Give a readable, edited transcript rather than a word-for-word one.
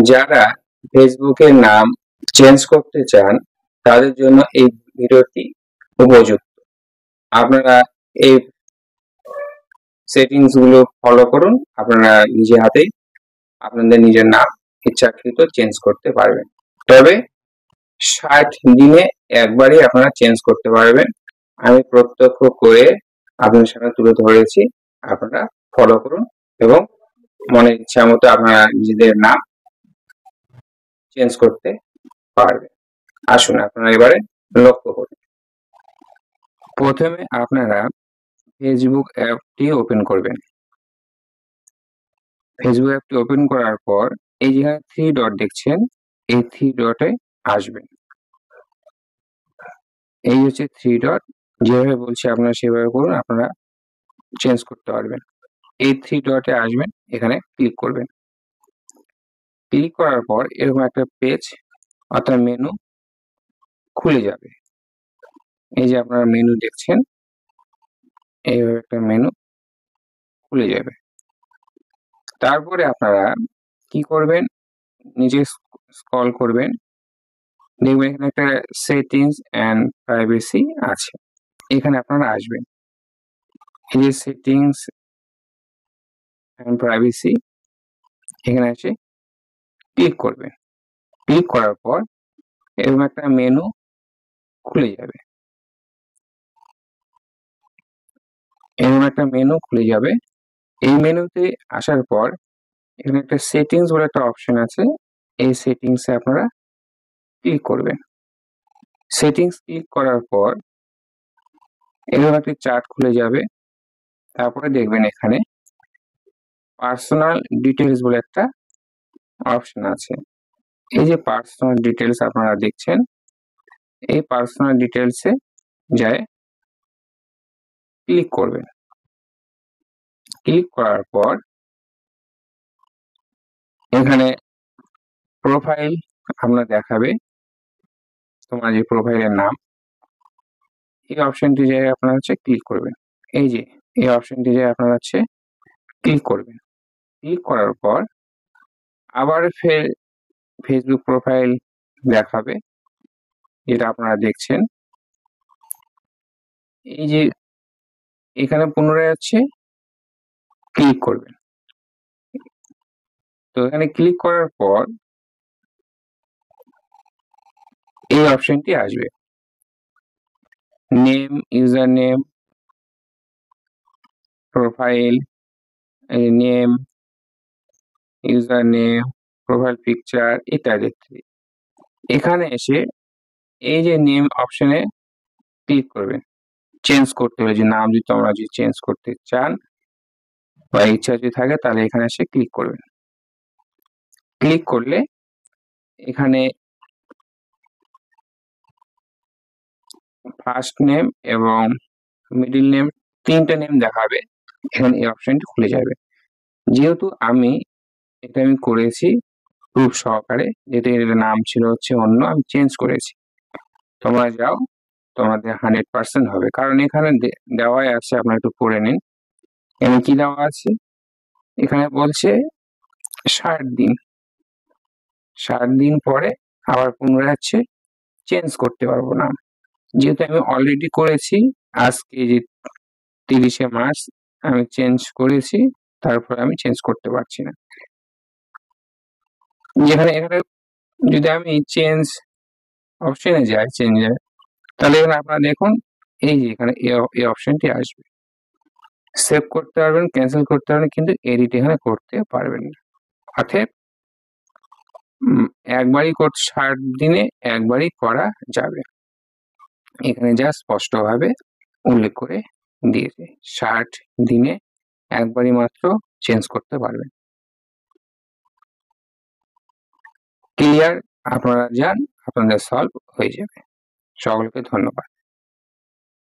যারা ফেসবুকের নাম চেঞ্জ করতে চান তাদের জন্য এই ভিডিওটি উপযুক্ত। আপনারা এই সেটিংস গুলো ফলো করুন, আপনারা নিজে হাতেই আপনাদের নিজের নাম ইচ্ছাকৃত চেঞ্জ করতে পারবেন। তবে 60 দিনে একবারই আপনারা চেঞ্জ করতে পারবেন। আমি প্রত্যক্ষ করে আপনাদের সামনে তুলে ধরেছি, আপনারা ফলো করুন এবং মনের ইচ্ছা মতো আপনারা নিজেদের নাম চেঞ্জ করতে পারবেন। আসুন আপনারা এবারে লক্ষ্য করুন। প্রথমে আপনারা ফেসবুক অ্যাপটি ওপেন করবেন। ফেসবুক অ্যাপটি ওপেন করার পর এই যেখানে 3 ডট দেখছেন, এই 3 ডটে আসবেন। এই হচ্ছে 3 ডট, যেভাবে বলছি আপনারা সেভাবে করুন, আপনারা চেঞ্জ করতে পারবেন। এই 3 ডটে আসবেন, এখানে ক্লিক করবেন। ক্লিক করার পর এরকম একটা পেজ অর্থাৎ মেনু খুলে যাবে। এই যে আপনারা মেনু দেখছেন, এইভাবে একটা মেনু খুলে যাবে। তারপরে আপনারা কি করবেন, নিচে স্ক্রল করবেন, দেখবেন এখানে একটা সেটিংস এন্ড প্রাইভেসি আছে, এখানে আপনারা আসবেন। এই যে সেটিংস এন্ড প্রাইভেসি, এখানে এসে ক্লিক করবেন। ক্লিক করার পর এরকম একটা মেনু খুলে যাবে। এরকম একটা মেনু খুলে যাবে। এই মেনুতে আসার পর এখানে একটা সেটিংস বলে একটা অপশন আছে, এই সেটিংসে আপনারা ক্লিক করবেন। সেটিংস ক্লিক করার পর এরকম একটা চার্ট খুলে যাবে। তারপরে দেখবেন এখানে পার্সোনাল ডিটেলস বলে একটা অপশন আছে। এই যে পার্সোনাল ডিটেলস আপনারা দেখছেন, এই পার্সোনাল ডিটেলসে যায় ক্লিক করবেন। ক্লিক করার পর এখানে প্রোফাইল আপনার দেখাবে, তোমার যে প্রোফাইলের নাম, এই অপশনটি যায় আপনারা হচ্ছে ক্লিক করবেন। এই যে এই অপশনটি যায় আপনারা হচ্ছে ক্লিক করবেন। ক্লিক করার পর আবার ফের ফেসবুক প্রোফাইল দেখাবে, যেটা আপনারা দেখছেন। এই যে এখানে পুনরায় হচ্ছে ক্লিক করবেন। তো এখানে ক্লিক করার পর এই অপশনটি আসবে, name, user name, profile, name, user name, profile picture ইত্যাদি। এখানে এসে এই যে নেম অপশনে ক্লিক করবেন। চেঞ্জ করতে হলে যে নাম যদি তোমরা যদি চেঞ্জ করতে চান বা ইচ্ছা যদি থাকে, তাহলে এখানে এসে ক্লিক করবেন। ক্লিক করলে এখানে ফার্স্ট নেম এবং মিডল নেম, 3টে নেম দেখাবে। এখানে এই অপশনটি খুলে যাবে। যেহেতু আমি করেছি প্রুফ সহকারে, যেহেতু এর নাম ছিল হচ্ছে অন্য, আমি চেঞ্জ করেছি। তোমরা যাও, তোমাদের 100% হবে, কারণ এখানে দেওয়াই আছে, আপনারা একটু পড়ে নিন। এখানে কি দেওয়া আছে, এখানে বলছে 60 দিন, 60 দিন পরে আবার পুনরায় হচ্ছে চেঞ্জ করতে পারবো না। যেহেতু আমি অলরেডি করেছি, আজকে যে 30শে মার্চ আমি চেঞ্জ করেছি, তারপরে আমি চেঞ্জ করতে পারছি না। যেখানে এখানে যদি আমি চেঞ্জ অপশনে যাই, চেঞ্জে, তাহলে এখানে আপনারা দেখুন এই যে এখানে এই অপশনটি আসবে। সেভ করতে পারবেন, ক্যান্সেল করতে পারবেন, কিন্তু এডিট এখানে করতে পারবেন না। অতএব একবারই 60 দিনে একবারই করা যাবে। এখানে যা স্পষ্টভাবে উল্লেখ করে দিয়েছে, 60 দিনে একবারই মাত্র চেঞ্জ করতে পারবেন। ক্লিয়ার? আপনারা যান, আপনাদের সলভ হয়ে যাবে। সকলকে ধন্যবাদ।